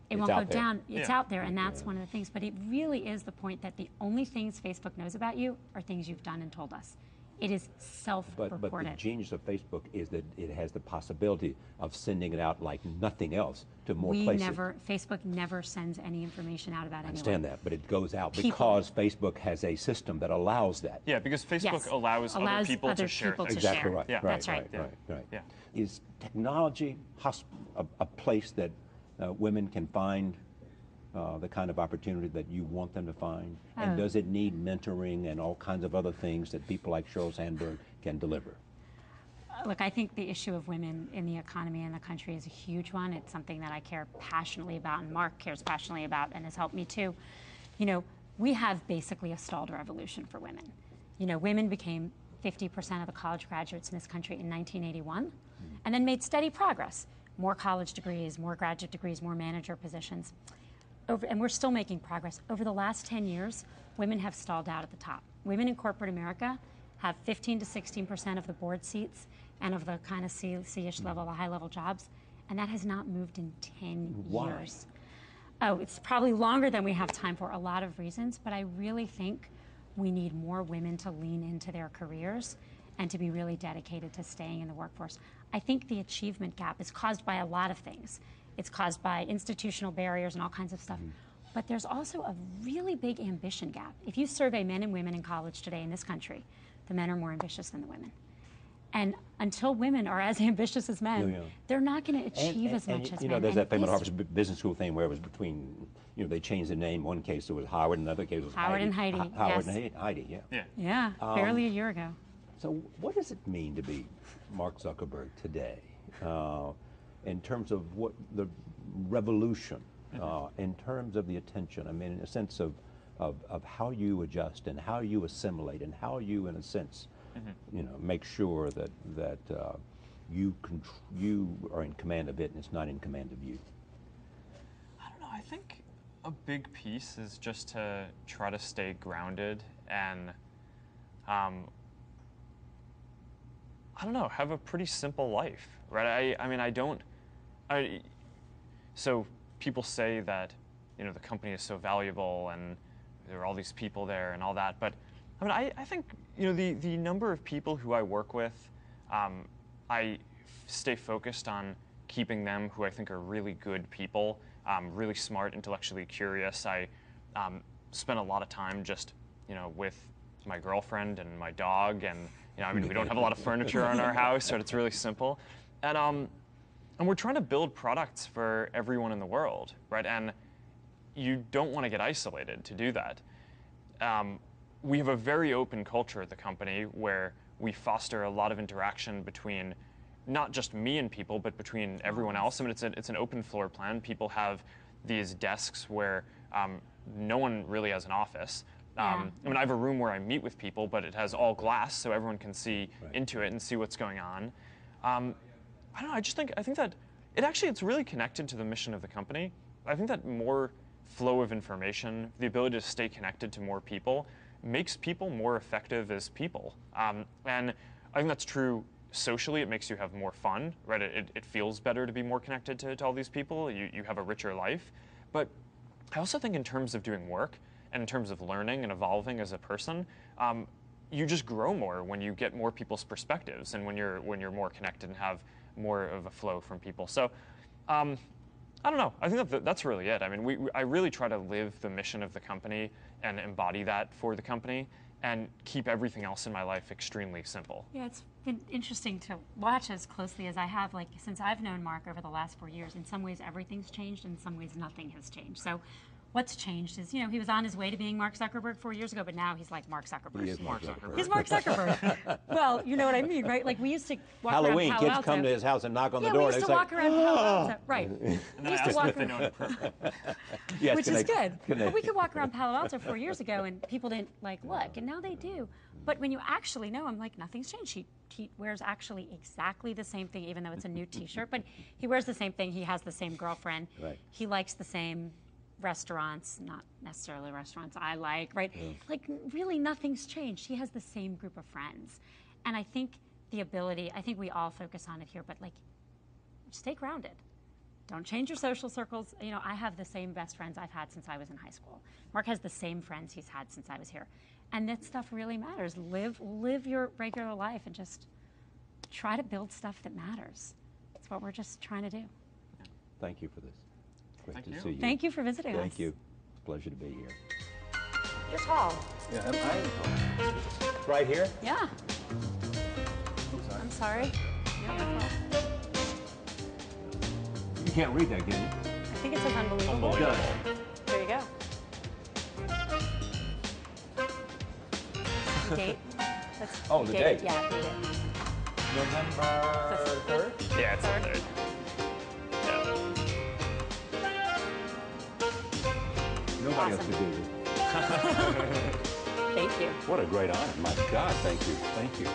it won't go down. It's out there, and that's one of the things. But it really is the point that the only things Facebook knows about you are things you've done and told us. It is self-reported. But the genius of Facebook is that it has the possibility of sending it out like nothing else to more places. Facebook never sends any information out about anyone. I understand that, but it goes out because Facebook has a system that allows that. Yeah, because Facebook allows other people to share things. Exactly right. Yeah. That's right. Yeah. Is technology a place that women can find the kind of opportunity that you want them to find? And does it need mentoring and all kinds of other things that people like Shreyl Sandberg can deliver? Look, I think the issue of women in the economy and the country is a huge one. It's something that I care passionately about, and Mark cares passionately about, and has helped me too. We have basically a stalled revolution for women. Women became 50% of the college graduates in this country in 1981, and then made steady progress. More college degrees, more graduate degrees, more manager positions. And we're still making progress. Over the last 10 years, women have stalled out at the top. Women in corporate America have 15 to 16% of the board seats and of the kind of C-ish level, the high-level jobs, and that has not moved in 10 years. Oh, it's probably longer than we have time for, a lot of reasons, but I really think we need more women to lean into their careers and to be really dedicated to staying in the workforce. I think the achievement gap is caused by a lot of things. It's caused by institutional barriers and all kinds of stuff. But there's also a really big ambition gap. If you survey men and women in college today in this country, the men are more ambitious than the women. And until women are as ambitious as men, they're not going to achieve as much as men. You know, there's that famous Harvard Business School thing where it was between, you know, they changed the name. One case it was Howard, another case it was Howard and Heidi. Howard and Heidi, yeah. Yeah, barely a year ago. So what does it mean to be Mark Zuckerberg today in terms of what the revolution, in terms of the attention? I mean, in a sense of how you adjust and how you assimilate and how you, in a sense, you know, make sure that you are in command of it and it's not in command of you. I don't know. I think a big piece is just to try to stay grounded and, I don't know, have a pretty simple life, right? I mean, so people say that, you know, the company is so valuable and there are all these people there and all that, but I mean, I think, you know, the number of people who I work with, I stay focused on keeping them who I think are really good people, really smart, intellectually curious. I spend a lot of time just, you know, with my girlfriend and my dog, and, you know, I mean, we don't have a lot of furniture in our house, so it's really simple. And we're trying to build products for everyone in the world, right? And you don't want to get isolated to do that. We have a very open culture at the company where we foster a lot of interaction between not just me and people, but between everyone else. I mean, it's an open floor plan. People have these desks where no one really has an office. I mean, I have a room where I meet with people, but it has all glass, so everyone can see into it and see what's going on. I don't know. I think that it's really connected to the mission of the company. I think that more flow of information, the ability to stay connected to more people, makes people more effective as people. And I think that's true socially. It makes you have more fun, right? It feels better to be more connected to all these people. You have a richer life. But I also think in terms of doing work and in terms of learning and evolving as a person, you just grow more when you get more people's perspectives and when you're more connected and have more of a flow from people. So I don't know. I think that's really it. I mean, I really try to live the mission of the company and embody that for the company and keep everything else in my life extremely simple. Yeah, it's been interesting to watch as closely as I have. Like, since I've known Mark over the last 4 years, in some ways everything's changed, in some ways nothing has changed. So what's changed is, you know, he was on his way to being Mark Zuckerberg 4 years ago, but now he's like Mark Zuckerberg. He is Mark Zuckerberg. He's Mark Zuckerberg. Well, you know what I mean, right? Like, we used to walk Halloween, around Palo kids Alto. come to his house and knock on the Yeah, door. we used to walk around Palo Alto. Right. And We used to walk around, Yes, which is good. But we could walk around Palo Alto 4 years ago and people didn't like look, and now they do. But when you actually know him, like, nothing's changed. He wears actually exactly the same thing, even though it's a new T-shirt. But he wears the same thing. He has the same girlfriend. Right. He likes the same restaurants, not necessarily restaurants I like, right? Like, really nothing's changed. He has the same group of friends. And I think the ability, I think we all focus on it here, but like, stay grounded. Don't change your social circles. You know, I have the same best friends I've had since I was in high school. Mark has the same friends he's had since I was here. And that stuff really matters. Live your regular life and just try to build stuff that matters. That's what we're just trying to do. Thank you for this. Great Thank to you. see you. Thank you for visiting us. Thank you. It's a pleasure to be here. You're tall. Yeah, am I? Right here? Yeah. I'm sorry. Yeah, my fault. You can't read that, can you? I think it says unbelievable. Unbelievable. There you go. Date. The date. Yeah, date it. November 3rd? Yeah, it's the third. Yeah. Nobody else Awesome. could do this. Thank you. What a great honor. My God, thank you. Thank you.